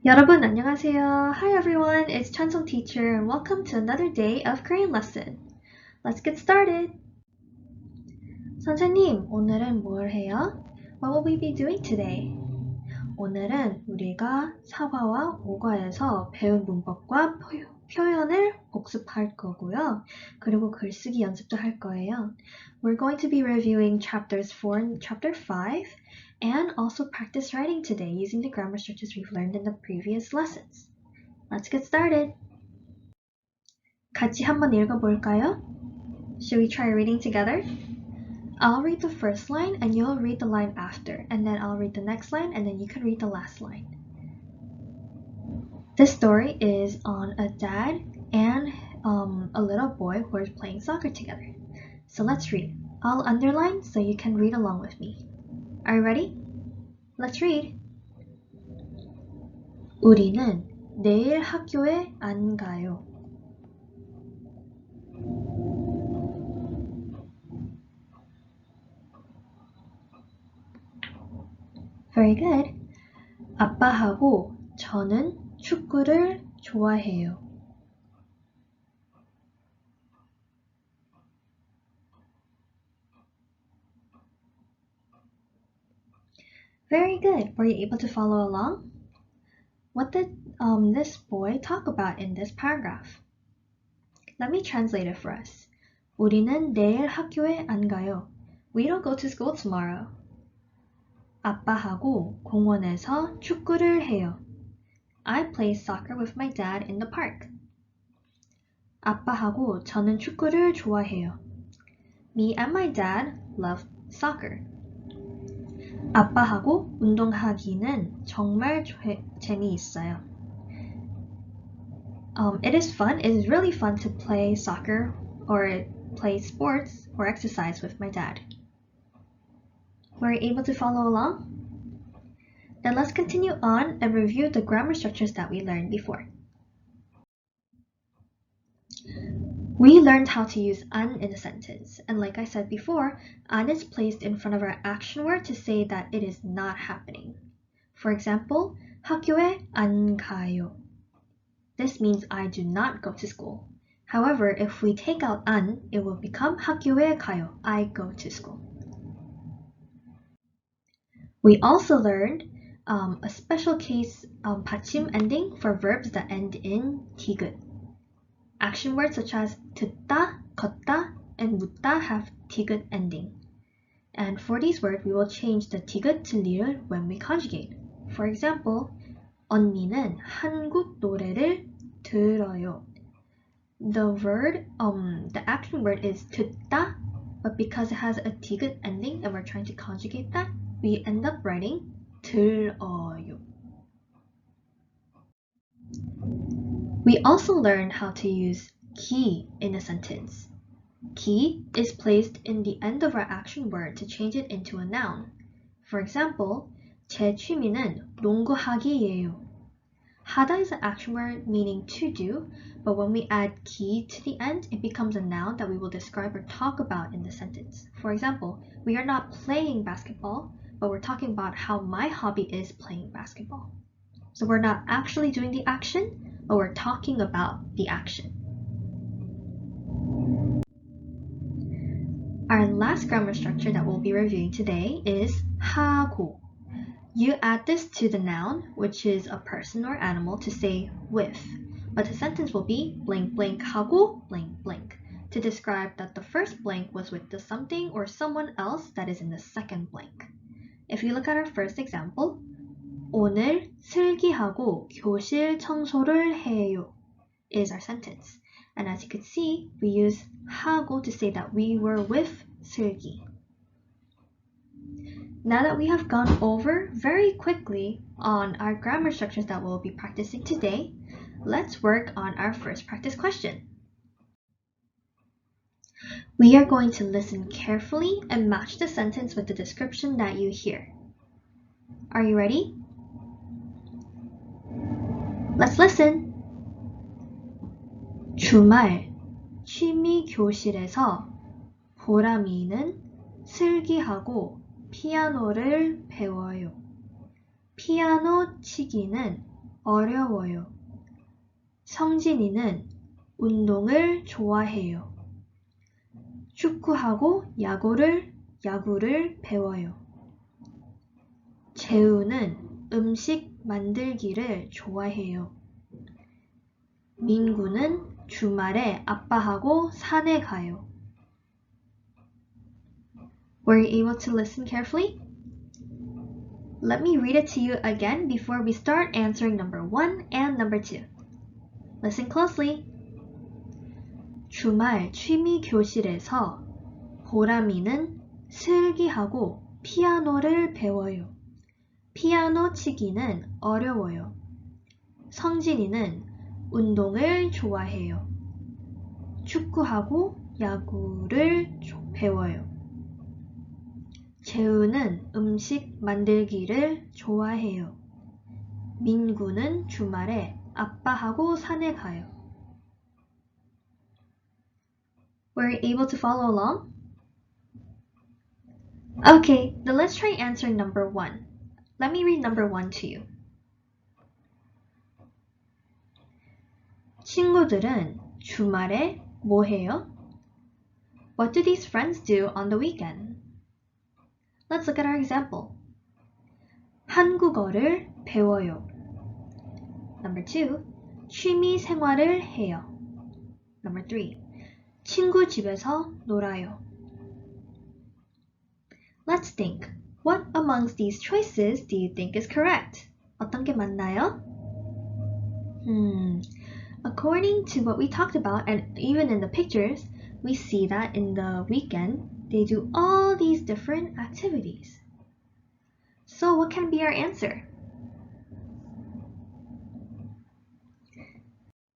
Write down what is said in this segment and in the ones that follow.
여러분 안녕하세요. Hi everyone, it's Chansung teacher and welcome to another day of Korean lesson. Let's get started. 선생님, 오늘은 뭘 해요? What will we be doing today? 오늘은 우리가 사과와 오과에서 배운 문법과 표현을 복습할 거고요. 그리고 글쓰기 연습도 할 거예요. We're going to be reviewing chapters 4 and chapter 5 and also practice writing today using the grammar structures we've learned in the previous lessons. Let's get started. 같이 한번 읽어볼까요? Should we try reading together? I'll read the first line and you'll read the line after, and then I'll read the next line and then you can read the last line. This story is on a dad and a little boy who are playing soccer together. So let's read. I'll underline so you can read along with me. Are you ready? Let's read. 우리는 내일 학교에 안 가요. Very good. 아빠하고 저는 축구를 좋아해요. Very good. Were you able to follow along? What did this boy talk about in this paragraph? Let me translate it for us. 우리는 내일 학교에 안 가요. We don't go to school tomorrow. 아빠하고 공원에서 축구를 해요. I play soccer with my dad in the park. 아빠하고 저는 축구를 좋아해요. Me and my dad love soccer. 아빠하고 운동하기는 정말 재미있어요. It is fun. It is really fun to play soccer or play sports or exercise with my dad. Were you able to follow along? Then let's continue on and review the grammar structures that we learned before. We learned how to use an in a sentence, and like I said before, an is placed in front of our action word to say that it is not happening. For example, 학교에 안 가요. This means I do not go to school. However, if we take out an, it will become 학교에 가요. I go to school. We also learned a special case 받침 ending for verbs that end in 디귿. Action words such as 듣다, 걷다, and 묻다 have 디귿 ending. And for these words, we will change the 디귿 to 리을 when we conjugate. For example, 언니는 한국 노래를 들어요. The action word is 듣다, but because it has a 디귿 ending and we're trying to conjugate that, we end up writing 들어요. We also learned how to use 기 in a sentence. 기 is placed in the end of our action word to change it into a noun. For example, 제 취미는 농구하기예요. 하다 is an action word meaning to do, but when we add 기 to the end, it becomes a noun that we will describe or talk about in the sentence. For example, we are not playing basketball, but we're talking about how my hobby is playing basketball. So we're not actually doing the action, but we're talking about the action. Our last grammar structure that we'll be reviewing today is 하고. You add this to the noun, which is a person or animal, to say with. But the sentence will be blank blank 하고 blank blank to describe that the first blank was with the something or someone else that is in the second blank. If you look at our first example, 오늘 슬기하고 교실 청소를 해요 is our sentence. And as you can see, we use 하고 to say that we were with 슬기. Now that we have gone over very quickly on our grammar structures that we'll be practicing today, let's work on our first practice question. We are going to listen carefully and match the sentence with the description that you hear. Are you ready? Let's listen. 주말 취미 교실에서 보람이는 슬기하고 피아노를 배워요. 피아노 치기는 어려워요. 성진이는 운동을 좋아해요. 축구하고 야구를 배워요. 재우는 음식 만들기를 좋아해요. 민구는 주말에 아빠하고 산에 가요. Were you able to listen carefully? Let me read it to you again before we start answering number 1 and number 2. Listen closely. 주말 취미 교실에서 보람이는 슬기하고 피아노를 배워요. 피아노 치기는 어려워요. 성진이는 운동을 좋아해요. 축구하고 야구를 배워요. 재우는 음식 만들기를 좋아해요. 민구는 주말에 아빠하고 산에 가요. Were you able to follow along? Okay, then let's try answering number 1. Let me read number 1 to you. 친구들은 주말에 뭐 해요? What do these friends do on the weekend? Let's look at our example. 한국어를 배워요. Number 2, 취미 생활을 해요. Number 3, 친구 집에서 놀아요. Let's think. What amongst these choices do you think is correct? 어떤 게 맞나요? According to what we talked about, and even in the pictures, we see that in the weekend, they do all these different activities. So what can be our answer?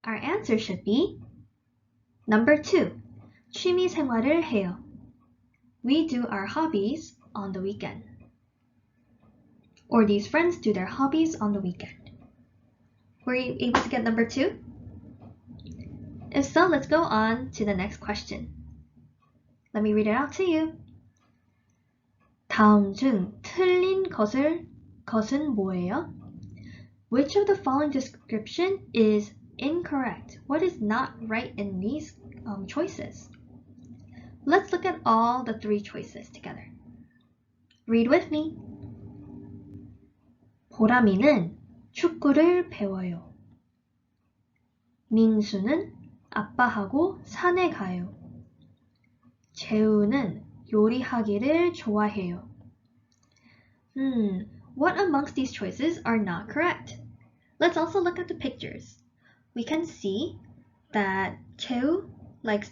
Our answer should be number 2, 취미 생활을 해요. We do our hobbies on the weekend. Or these friends do their hobbies on the weekend. Were you able to get number 2? If so, let's go on to the next question. Let me read it out to you. 다음 중 틀린 것은 뭐예요? Which of the following description is incorrect? What is not right in these choices? Let's look at all the 3 choices together. Read with me. 보람이는 축구를 배워요. 민수는 아빠하고 산에 가요. 재우는 요리하기를 좋아해요. What amongst these choices are not correct? Let's also look at the pictures. We can see that Minsu likes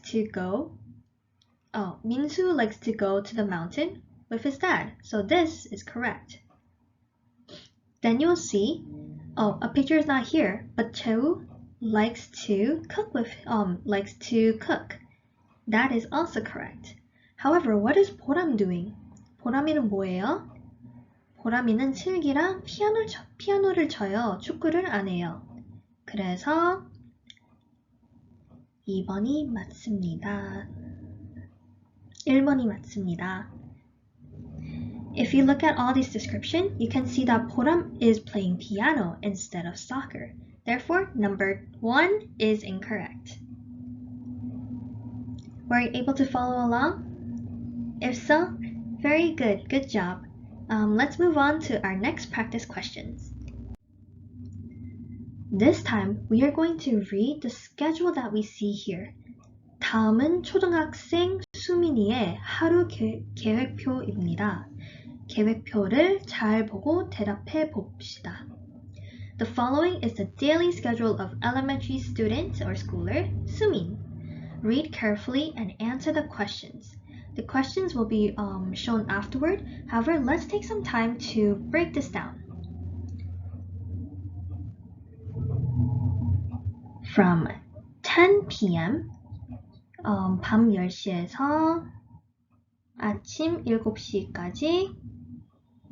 to go to the mountain with his dad. So this is correct. Then you'll see, a picture is not here, but Cheu likes to cook. That is also correct. However, what is 보람 doing? 보람이는 뭐예요? 보람이는 슬기랑 피아노를 쳐요. 축구를 안 해요. 그래서 2번이 맞습니다. 1번이 맞습니다. If you look at all these descriptions, you can see that 보람 is playing piano instead of soccer. Therefore, number 1 is incorrect. Were you able to follow along? If so, very good. Good job. Let's move on to our next practice questions. This time, we are going to read the schedule that we see here. 다음은 초등학생 수민이의 하루 계획표입니다. 계획표를 잘 보고 대답해 봅시다. The following is the daily schedule of elementary student or schooler Sumin. Read carefully and answer the questions. The questions will be shown afterward. However, let's take some time to break this down. From 10 p.m. 밤 10시에서 아침 7시까지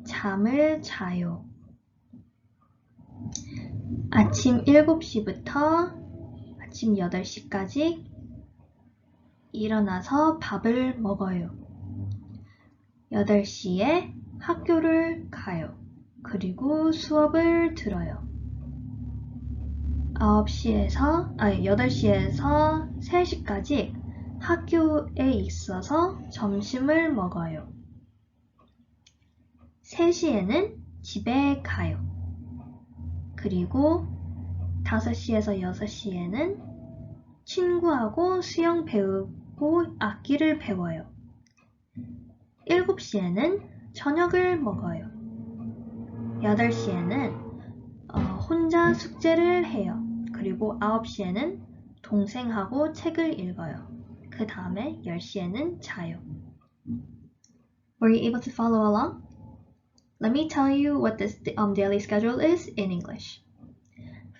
잠을 자요. 아침 7시부터 아침 8시까지 일어나서 밥을 먹어요. 8시에 학교를 가요. 그리고 수업을 들어요. 8시에서 3시까지 학교에 있어서 점심을 먹어요. 3시에는 집에 가요. 그리고 5시에서 6시에는 친구하고 수영 배우고 악기를 배워요. 7시에는 저녁을 먹어요. 8시에는 혼자 숙제를 해요. 그리고 9시에는 동생하고 책을 읽어요. 그 다음에 10시에는 자요. Were you able to follow along? Let me tell you what this daily schedule is in English.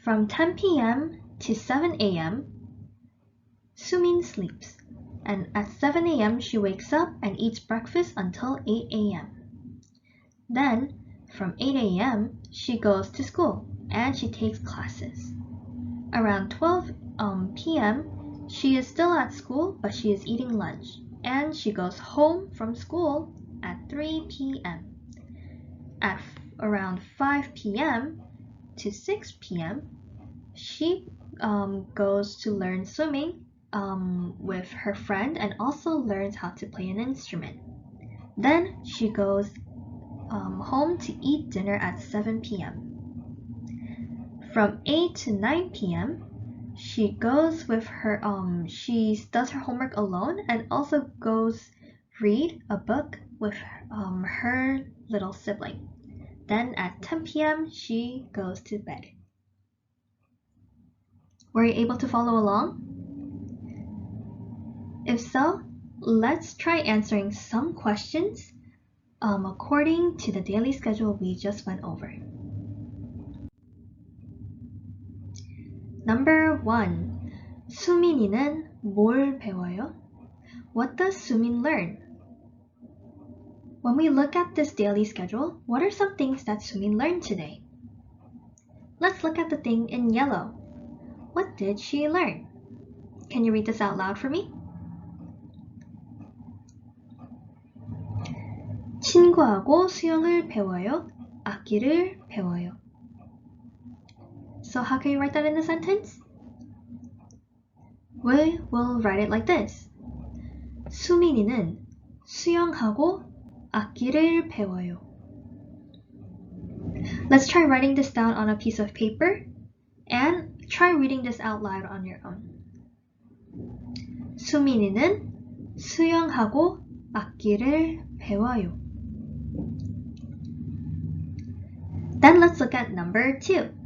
From 10 p.m. to 7 a.m., Sumin sleeps. And at 7 a.m. she wakes up and eats breakfast until 8 a.m. Then, from 8 a.m., she goes to school and she takes classes. Around 12 p.m., she is still at school, but she is eating lunch. And she goes home from school at 3 p.m. At around 5 p.m. to 6 p.m., she goes to learn swimming with her friend and also learns how to play an instrument. Then she goes home to eat dinner at 7 p.m. From 8 to 9 p.m., she goes with her she does her homework alone and also goes read a book with her little sibling. Then at 10 p.m. she goes to bed. Were you able to follow along? If so, let's try answering some questions according to the daily schedule we just went over. Number 1. 수민이는 뭘 배워요? What does Sumin learn? When we look at this daily schedule, what are some things that Sumin learned today? Let's look at the thing in yellow. What did she learn? Can you read this out loud for me? 친구하고 수영을 배워요. 악기를 배워요. So how can you write that in a sentence? We will write it like this. 수민이는 수영하고 악기를 배워요. Let's try writing this down on a piece of paper and try reading this out loud on your own. 수민이는 수영하고 악기를 배워요. Then let's look at number 2.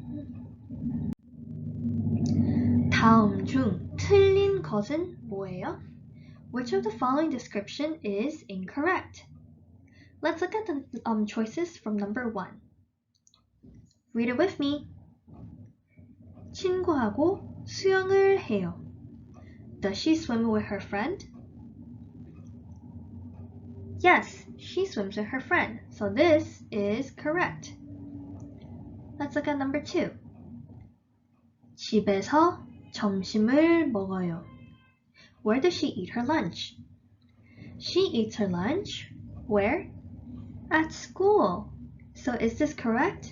다음 중 틀린 것은 뭐예요? Which of the following description is incorrect? Let's look at the choices from number 1. Read it with me. 친구하고 수영을 해요. Does she swim with her friend? Yes, she swims with her friend, so this is correct. Let's look at number 2. 집에서 점심을 먹어요. Where does she eat her lunch? She eats her lunch where? At school. So is this correct?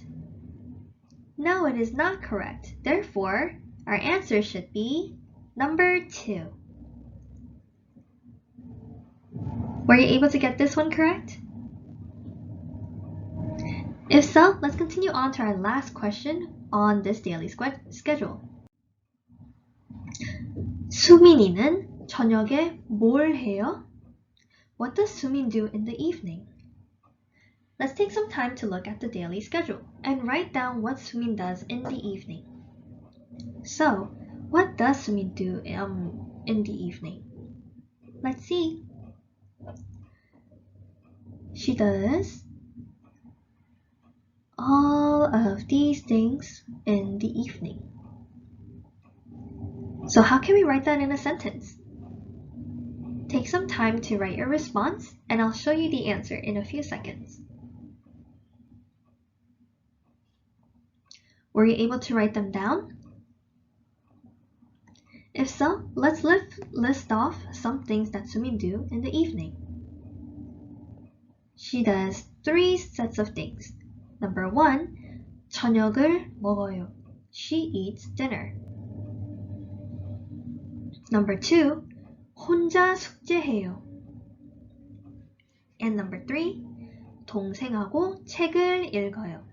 No, it is not correct. Therefore, our answer should be number 2. Were you able to get this one correct? If so, let's continue on to our last question on this daily schedule. 수민이는 저녁에 뭘 해요? What does Sumin do in the evening? Let's take some time to look at the daily schedule and write down what Sumin does in the evening. So, what does Sumin do in the evening? Let's see. She does all of these things in the evening. So how can we write that in a sentence? Take some time to write your response and I'll show you the answer in a few seconds. Were you able to write them down? If so, let's list off some things that Sumin do in the evening. She does 3 sets of things. Number 1, 저녁을 먹어요. she eats dinner. Number 2, 혼자 숙제해요. And number 3, 동생하고 책을 읽어요.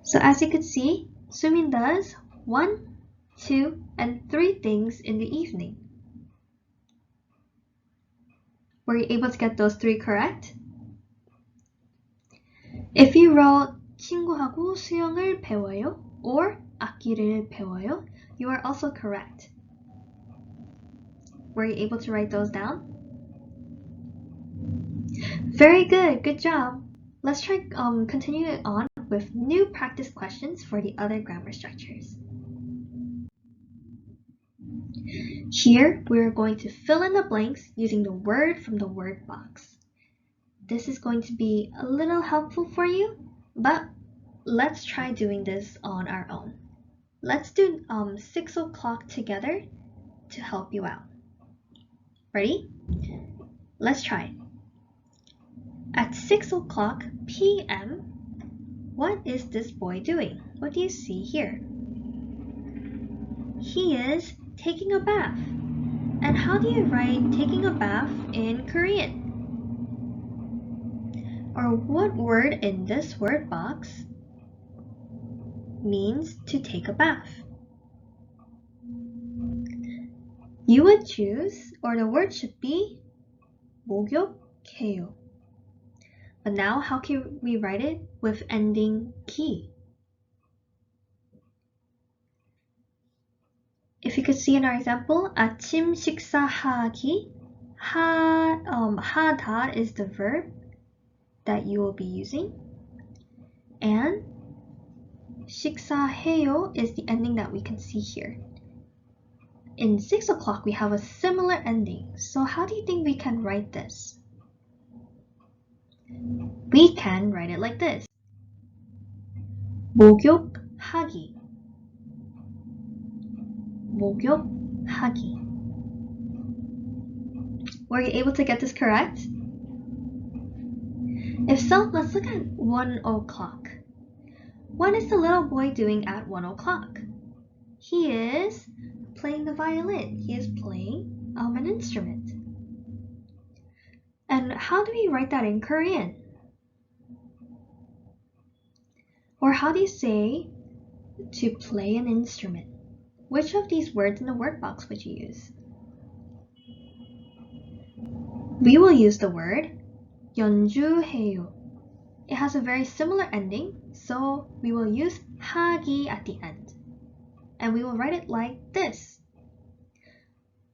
So as you could see, Sumin does 1, 2, and 3 things in the evening. Were you able to get those 3 correct? If you wrote 친구하고 수영을 배워요 or 악기를 배워요, you are also correct. Were you able to write those down? Very good, good job. Let's try continuing on with new practice questions for the other grammar structures. Here, we're going to fill in the blanks using the word from the word box. This is going to be a little helpful for you, but let's try doing this on our own. Let's do 6 o'clock together to help you out. Ready? Let's try. At 6 o'clock p.m., what is this boy doing? What do you see here? He is taking a bath. And how do you write taking a bath in Korean? Or what word in this word box means to take a bath? You would choose, or the word should be 목욕해요. But now, how can we write it with ending 기? If you could see in our example, 아침 식사하기, 하다 is the verb that you will be using, and 식사해요 is the ending that we can see here. In 6 o'clock, we have a similar ending. So how do you think we can write this? We can write it like this. 목욕하기. 목욕하기. Were you able to get this correct? If so, let's look at 1 o'clock. What is the little boy doing at 1 o'clock? He is playing the violin. He is playing an instrument. And how do we write that in Korean? Or how do you say to play an instrument? Which of these words in the word box would you use? We will use the word 연주해요. It has a very similar ending, so we will use 하기 at the end. And we will write it like this.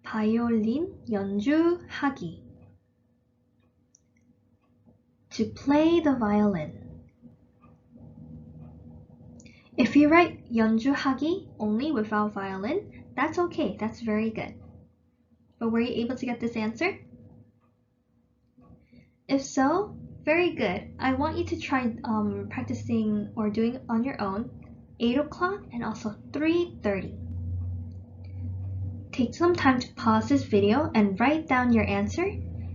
바이올린 연주하기. To play the violin. If you write 연주하기 only without violin, that's okay, that's very good. But were you able to get this answer? If so, very good. I want you to try practicing or doing it on your own 8 o'clock and also 3:30. Take some time to pause this video and write down your answer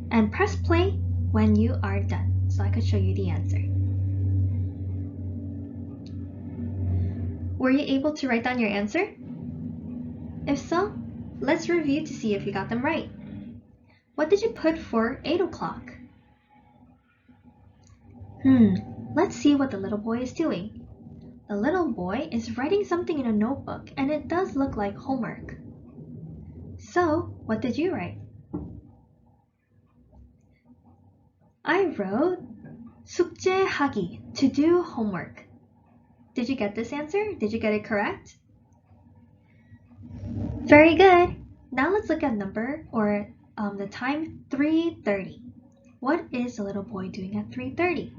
and press play when you are done so I could show you the answer. Were you able to write down your answer? If so, let's review to see if you got them right. What did you put for 8 o'clock? Let's see what the little boy is doing. The little boy is writing something in a notebook and it does look like homework. So, what did you write? I wrote 숙제하기, to do homework. Did you get this answer? Did you get it correct? Very good. Now let's look at number or the time 3:30. What is the little boy doing at 3:30?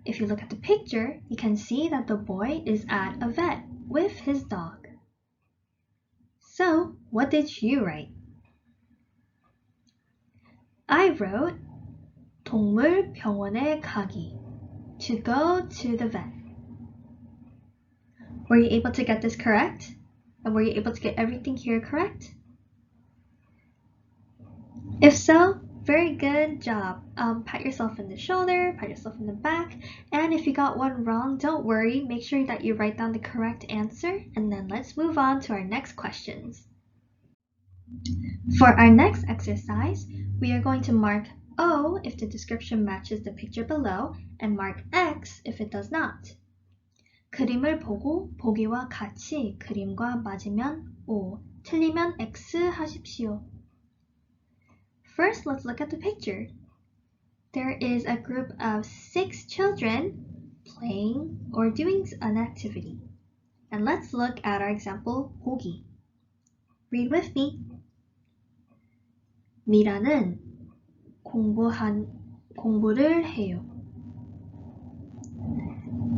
If you look at the picture, you can see that the boy is at a vet with his dog. So, what did you write? I wrote 동물병원에 가기, to go to the vet. Were you able to get this correct? And were you able to get everything here correct? If so, Very good job. Pat yourself in the shoulder, pat yourself in the back, and if you got one wrong, don't worry. Make sure that you write down the correct answer, and then let's move on to our next questions. For our next exercise, we are going to mark O if the description matches the picture below, and mark X if it does not. 그림을 보고 보기와 같이 그림과 맞으면 O, 틀리면 X 하십시오. First, let's look at the picture. There is a group of 6 children playing or doing an activity. And let's look at our example, 보기. Read with me. 미라는 공부를 해요.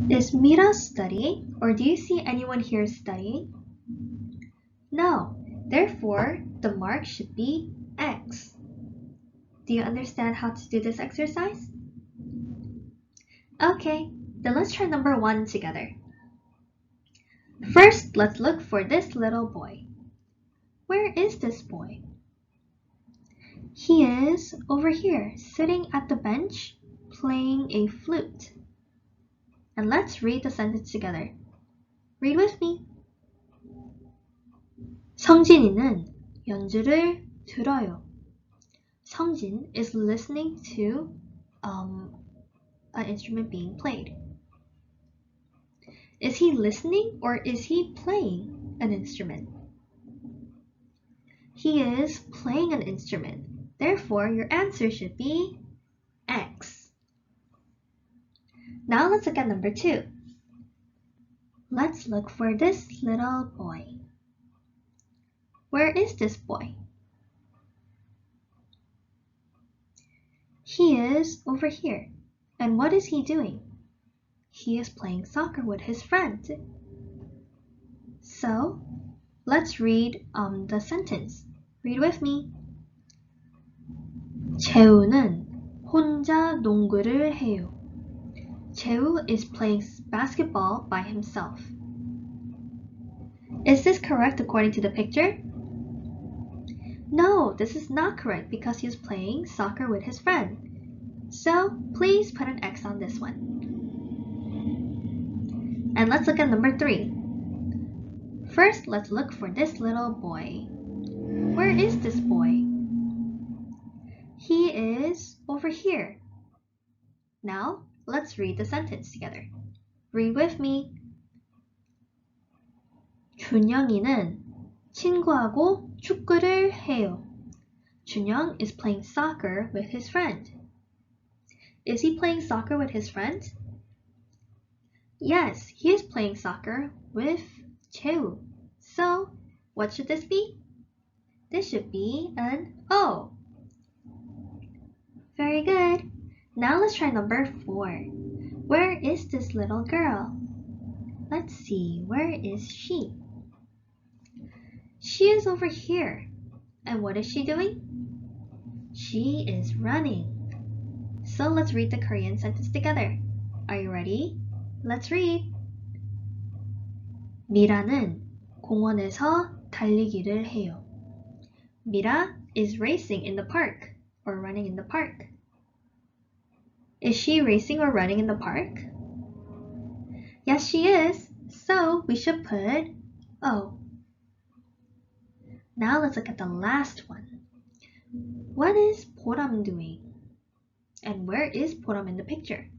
Is Mira studying, or do you see anyone here studying? No. Therefore, the mark should be X. Do you understand how to do this exercise? Okay, then let's try number 1 together. First, let's look for this little boy. Where is this boy? He is over here, sitting at the bench, playing a flute. And let's read the sentence together. Read with me. 성진이는 연주를 들어요. 성진 is listening to an instrument being played. Is he listening or is he playing an instrument? He is playing an instrument. Therefore, your answer should be X. Now let's look at number 2. Let's look for this little boy. Where is this boy? He is over here. And what is he doing? He is playing soccer with his friend. So, let's read the sentence. Read with me. 재우는 혼자 농구를 해요. 재우 is playing basketball by himself. Is this correct according to the picture? No, this is not correct because he is playing soccer with his friend. So, please put an X on this one. And let's look at number 3. First, let's look for this little boy. Where is this boy? He is over here. Now, let's read the sentence together. Read with me. 준영이는 친구하고 축구를 해요. 준영 is playing soccer with his friend. Is he playing soccer with his friend? Yes, he is playing soccer with 재우. So, what should this be? This should be an O. Very good. Now let's try number 4. Where is this little girl? Let's see, where is she? She is over here. And what is she doing? She is running. So let's read the Korean sentence together. Are you ready? Let's read. 미라는 공원에서 달리기를 해요. Mira is racing in the park or running in the park. Is she racing or running in the park? Yes, she is. So we should put O. Now let's look at the last one. What is 보람 doing? And where is 보람 in the picture?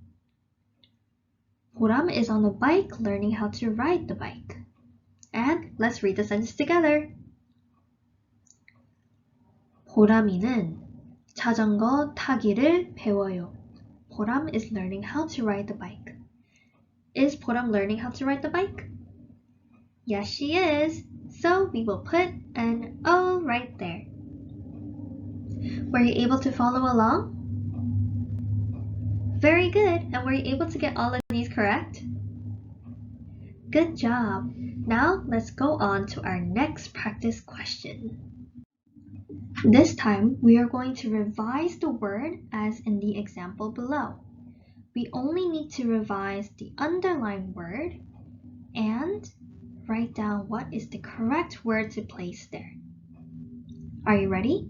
보람 is on the bike learning how to ride the bike. And let's read the sentence together. 보람이는 자전거 타기를 배워요. 보람 is learning how to ride the bike. Is 보람 learning how to ride the bike? Yes, she is. So we will put an O right there. Were you able to follow along? Very good. And were you able to get all of these correct? Good job. Now let's go on to our next practice question. This time we are going to revise the word as in the example below. We only need to revise the underlined word and write down what is the correct word to place there. Are you ready?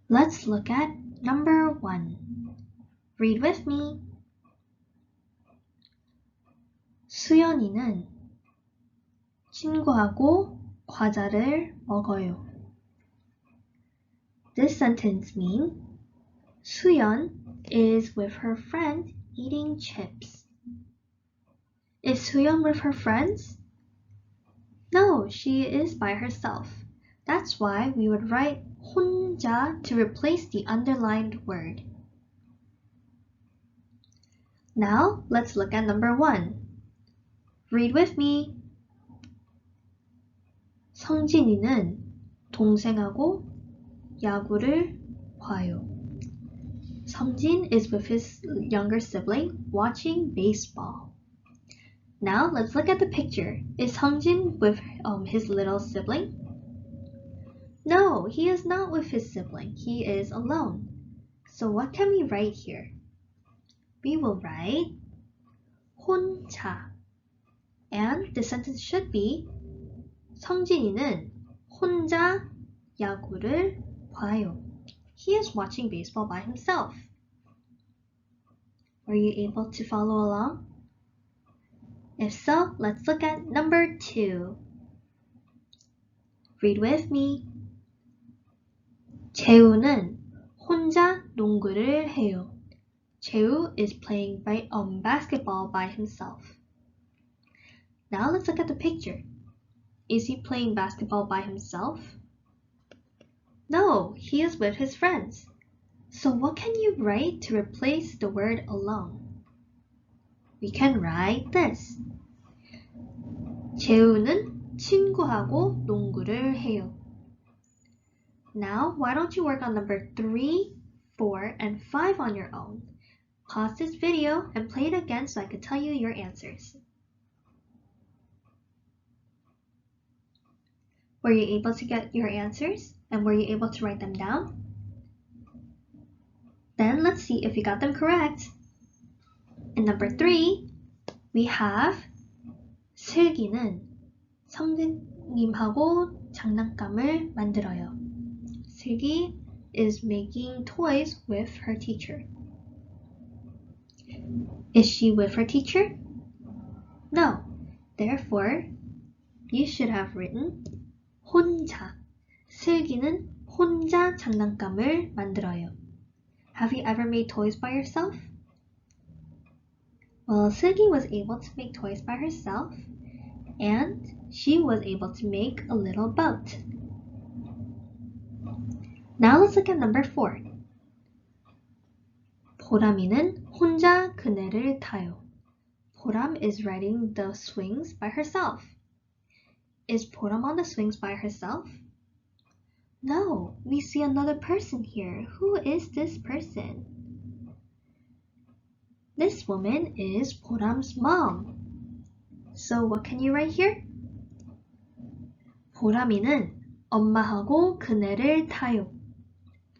Let's look at Number 1. Read with me. 수연이는 친구하고 과자를 먹어요. This sentence means 수연 is with her friend eating chips. Is 수연 with her friends? No, she is by herself. That's why we would write 혼자 to replace the underlined word. Now, let's look at number 1. Read with me. 성진이는 동생하고 야구를 봐요. 성진 is with his younger sibling watching baseball. Now let's look at the picture. Is Seongjin with his little sibling? No, he is not with his sibling. He is alone. So what can we write here? We will write 혼자. And the sentence should be 성진이는 혼자 야구를 봐요. He is watching baseball by himself. Were you able to follow along? If so, let's look at number 2. Read with me. 재우는 혼자 농구를 해요. 재우 is playing basketball by himself. Now let's look at the picture. Is he playing basketball by himself? No, he is with his friends. So what can you write to replace the word alone? We can write this. 재우는 친구하고 농구를 해요. Now, why don't you work on number 3, 4, and 5 on your own? Pause this video and play it again so I can tell you your answers. Were you able to get your answers? And were you able to write them down? Then let's see if you got them correct. In number 3, we have 슬기는 선생님하고 장난감을 만들어요. 슬기 is making toys with her teacher. Is she with her teacher? No. Therefore, you should have written 혼자. 슬기는 혼자 장난감을 만들어요. Have you ever made toys by yourself? Well, 슬기 was able to make toys by herself, and she was able to make a little boat. Now let's look at number 4. 보람이는 혼자 그네를 타요. 보람 is riding the swings by herself. Is 보람 on the swings by herself? No, we see another person here. Who is this person? This woman is 보람's mom. So what can you write here? 보람이는 엄마하고 그네를 타요.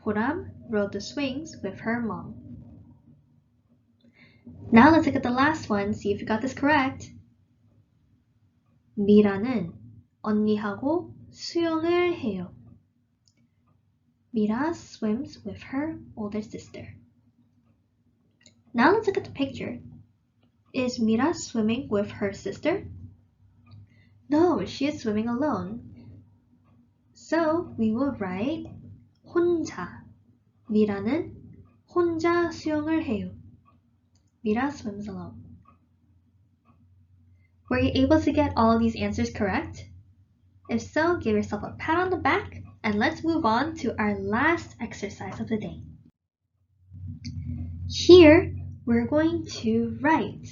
보람 rode the swings with her mom. Now let's look at the last one, see if you got this correct. 미라는 언니하고 수영을 해요. Mira swims with her older sister. Now let's look at the picture. Is Mira swimming with her sister? No, she is swimming alone. So we will write 혼자. 미라는 혼자 수영을 해요. Mira swims alone. Were you able to get all these answers correct? If so, give yourself a pat on the back and let's move on to our last exercise of the day. Here, we're going to write,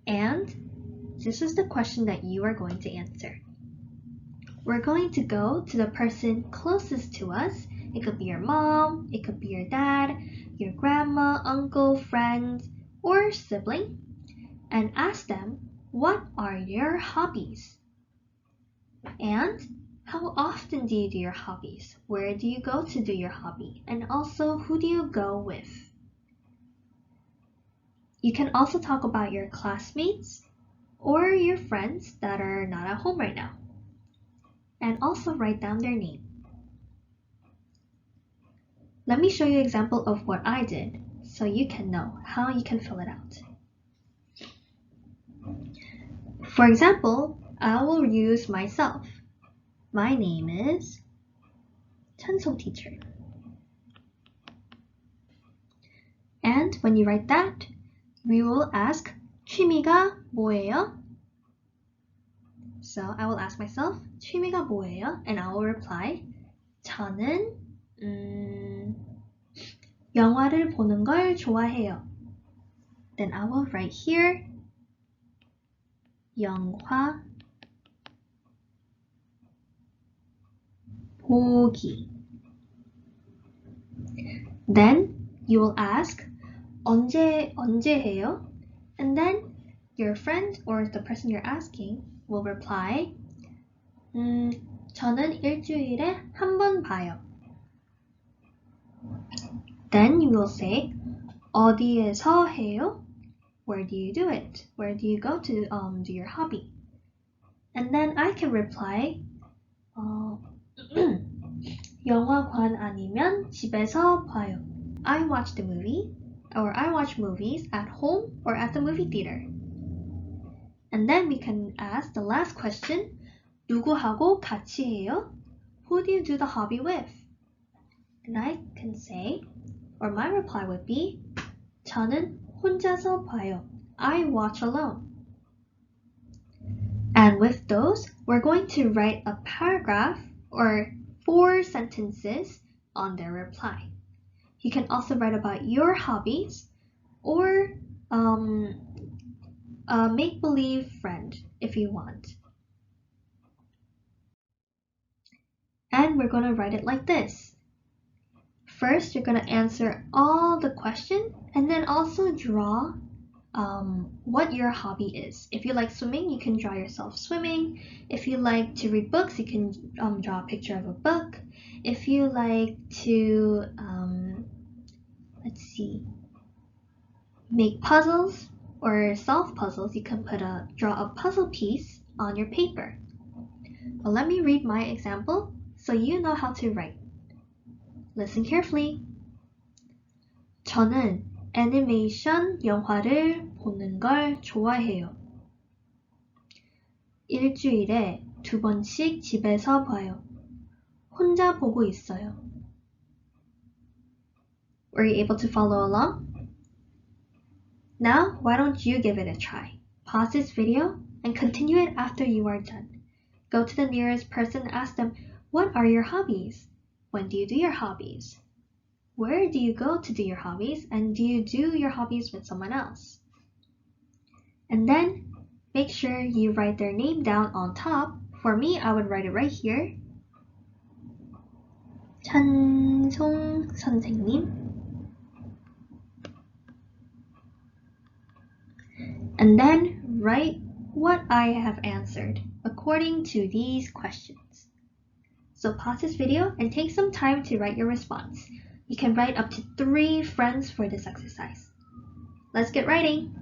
and this is the question that you are going to answer. We're going to go to the person closest to us. It could be your mom, it could be your dad, your grandma, uncle, friend, or sibling, and ask them, what are your hobbies? And how often do you do your hobbies? Where do you go to do your hobby? And also, who do you go with? You can also talk about your classmates or your friends that are not at home right now. And also write down their name. Let me show you an example of what I did so you can know how you can fill it out. For example, I will use myself. My name is Chansung teacher. And when you write that, we will ask 취미가 뭐예요? So I will ask myself, 취미가 뭐예요? And I will reply, 저는 영화를 보는 걸 좋아해요. Then I will write here, 영화 보기. Then you will ask, 언제 해요? And then your friend or the person you're asking will reply, 저는 일주일에 한 번 봐요. Then you will say, 어디에서 해요? Where do you do it? Where do you go to do your hobby? And then I can reply, 영화관 아니면 집에서 봐요. I watch the movie, or I watch movies at home or at the movie theater. And then we can ask the last question, 누구하고 같이 해요? Who do you do the hobby with? And I can say, or my reply would be, 저는 혼자서 봐요. I watch alone. And with those, we're going to write a paragraph or 4 sentences on their reply. You can also write about your hobbies or a make-believe friend if you want. And we're going to write it like this. First, you're going to answer all the questions and then also draw what your hobby is. If you like swimming, you can draw yourself swimming. If you like to read books, you can draw a picture of a book. If you like to, make puzzles or solve puzzles, you can draw a puzzle piece on your paper. Well, let me read my example so you know how to write. Listen carefully. 저는 애니메이션 영화를 보는 걸 좋아해요. 일주일에 2번씩 집에서 봐요. 혼자 보고 있어요. Were you able to follow along? Now, why don't you give it a try? Pause this video and continue it after you are done. Go to the nearest person and ask them, what are your hobbies? When do you do your hobbies? Where do you go to do your hobbies? And do you do your hobbies with someone else? And then make sure you write their name down on top. For me, I would write it right here. 찬송 선생님. And then write what I have answered according to these questions. So pause this video and take some time to write your response. You can write up to 3 friends for this exercise. Let's get writing.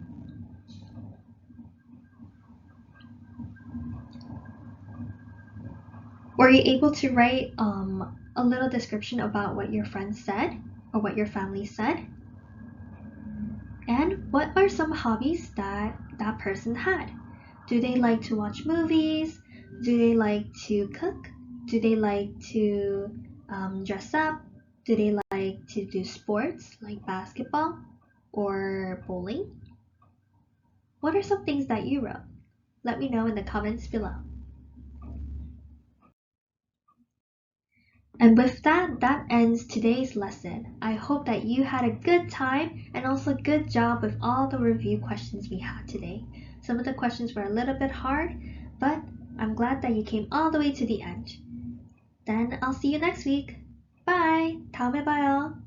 Were you able to write a little description about what your friends said or what your family said? And what are some hobbies that that person had? Do they like to watch movies? Do they like to cook? Do they like to dress up? Do they like to do sports like basketball or bowling? What are some things that you wrote? Let me know in the comments below. And with that, that ends today's lesson. I hope that you had a good time and also good job with all the review questions we had today. Some of the questions were a little bit hard, but I'm glad that you came all the way to the end. Then I'll see you next week. Bye! 다음에 봐요.